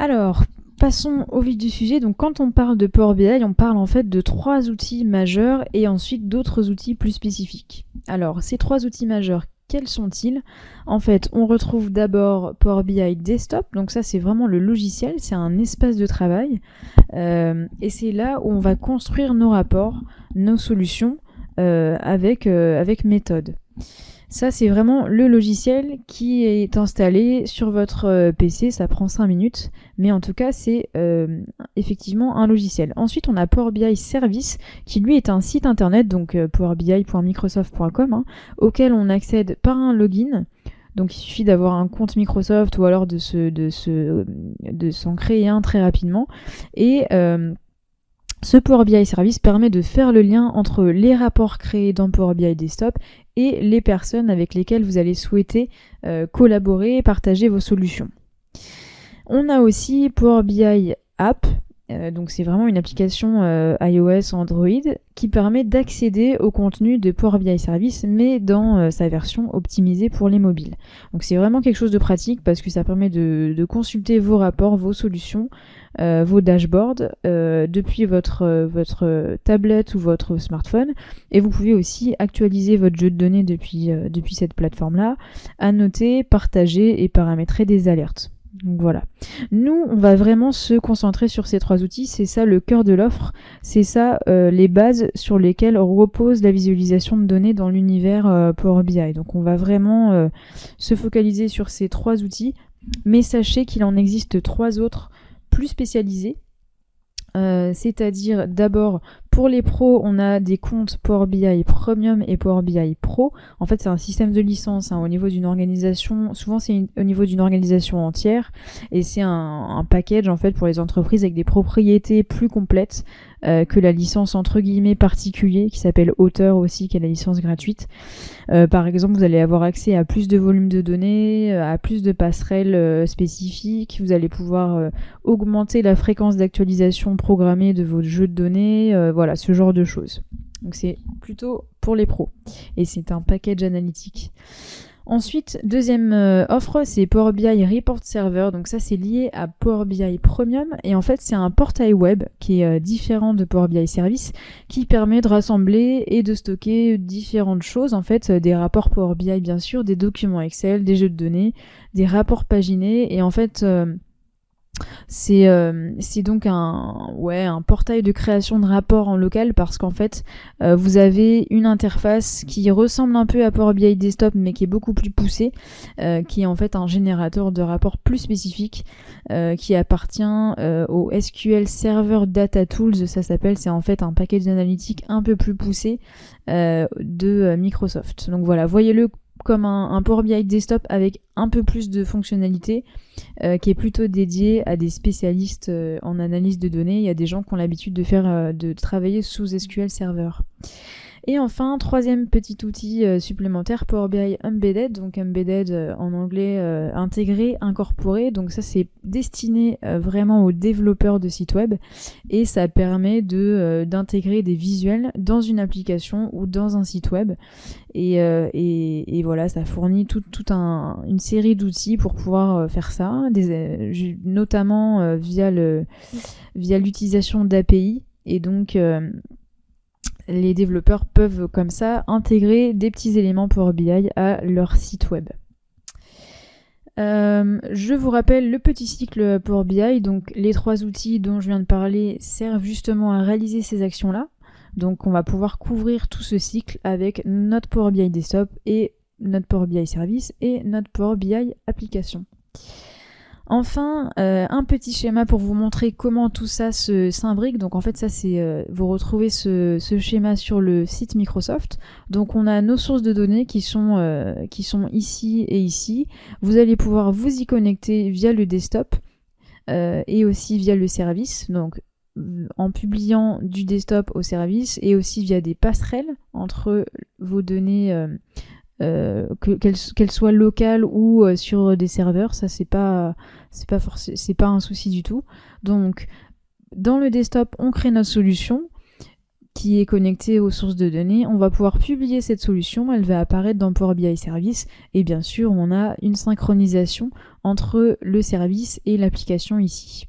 Alors, passons au vif du sujet. Donc, quand on parle de Power BI, on parle en fait de 3 outils majeurs et ensuite d'autres outils plus spécifiques. Alors, ces 3 outils majeurs, quels sont-ils ? En fait, on retrouve d'abord Power BI Desktop. Donc ça, c'est vraiment le logiciel, c'est un espace de travail. Et c'est là où on va construire nos rapports, nos solutions avec méthode. Ça, c'est vraiment le logiciel qui est installé sur votre PC. Ça prend 5 minutes. Mais en tout cas, c'est effectivement un logiciel. Ensuite, on a Power BI Service, qui lui est un site internet, donc powerbi.microsoft.com, auquel on accède par un login. Donc il suffit d'avoir un compte Microsoft ou alors de s'en créer un très rapidement. Et ce Power BI Service permet de faire le lien entre les rapports créés dans Power BI Desktop et les personnes avec lesquelles vous allez souhaiter collaborer et partager vos solutions. On a aussi Power BI App, donc c'est vraiment une application iOS, Android, qui permet d'accéder au contenu de Power BI Service, mais dans sa version optimisée pour les mobiles. Donc c'est vraiment quelque chose de pratique parce que ça permet de consulter vos rapports, vos solutions, vos dashboards depuis votre tablette ou votre smartphone, et vous pouvez aussi actualiser votre jeu de données depuis cette plateforme-là, annoter, partager et paramétrer des alertes. Donc voilà. Nous, on va vraiment se concentrer sur ces 3 outils. C'est ça le cœur de l'offre. C'est ça les bases sur lesquelles repose la visualisation de données dans l'univers Power BI. Donc on va vraiment se focaliser sur ces 3 outils. Mais sachez qu'il en existe 3 autres plus spécialisés. C'est-à-dire d'abord pour les pros, on a des comptes Power BI Premium et Power BI Pro. En fait, c'est un système de licence au niveau d'une organisation. Souvent, c'est au niveau d'une organisation entière, et c'est un package en fait pour les entreprises avec des propriétés plus complètes que la licence entre guillemets particulier qui s'appelle Auteur aussi, qui est la licence gratuite. Par exemple, vous allez avoir accès à plus de volume de données, à plus de passerelles spécifiques. Vous allez pouvoir augmenter la fréquence d'actualisation programmée de votre jeu de données. Voilà, ce genre de choses. Donc c'est plutôt pour les pros. Et c'est un package analytique. Ensuite, deuxième offre, c'est Power BI Report Server. Donc ça, c'est lié à Power BI Premium. Et en fait, c'est un portail web qui est différent de Power BI Service, qui permet de rassembler et de stocker différentes choses. En fait, des rapports Power BI, bien sûr, des documents Excel, des jeux de données, des rapports paginés. Et en fait... c'est donc un portail de création de rapports en local, parce qu'en fait vous avez une interface qui ressemble un peu à Power BI Desktop mais qui est beaucoup plus poussée, qui est en fait un générateur de rapports plus spécifique qui appartient au SQL Server Data Tools, ça s'appelle. C'est en fait un package analytique un peu plus poussé de Microsoft. Donc voilà, voyez-le comme un Power BI Desktop avec un peu plus de fonctionnalités, qui est plutôt dédié à des spécialistes en analyse de données. Il y a des gens qui ont l'habitude de travailler sous SQL Server. Et enfin, troisième petit outil supplémentaire, Power BI Embedded. Donc Embedded en anglais, intégré, incorporé. Donc ça, c'est destiné vraiment aux développeurs de sites web, et ça permet d'intégrer des visuels dans une application ou dans un site web. Et voilà, ça fournit toute une série d'outils pour pouvoir faire ça, notamment via l'utilisation d'API. Et donc les développeurs peuvent comme ça intégrer des petits éléments Power BI à leur site web. Je vous rappelle le petit cycle Power BI. Donc les 3 outils dont je viens de parler servent justement à réaliser ces actions-là. Donc on va pouvoir couvrir tout ce cycle avec notre Power BI Desktop et notre Power BI Service et notre Power BI Application. Enfin, un petit schéma pour vous montrer comment tout ça s'imbrique. Donc en fait, ça c'est vous retrouvez ce schéma sur le site Microsoft. Donc on a nos sources de données qui sont ici et ici. Vous allez pouvoir vous y connecter via le desktop et aussi via le service. Donc en publiant du desktop au service, et aussi via des passerelles entre vos données, qu'elles soient locales ou sur des serveurs. Ça c'est pas un souci du tout. Donc dans le desktop, on crée notre solution. qui est connecté aux sources de données. On va pouvoir publier cette solution, elle va apparaître dans Power BI Service et bien sûr on a une synchronisation entre le service et l'application ici.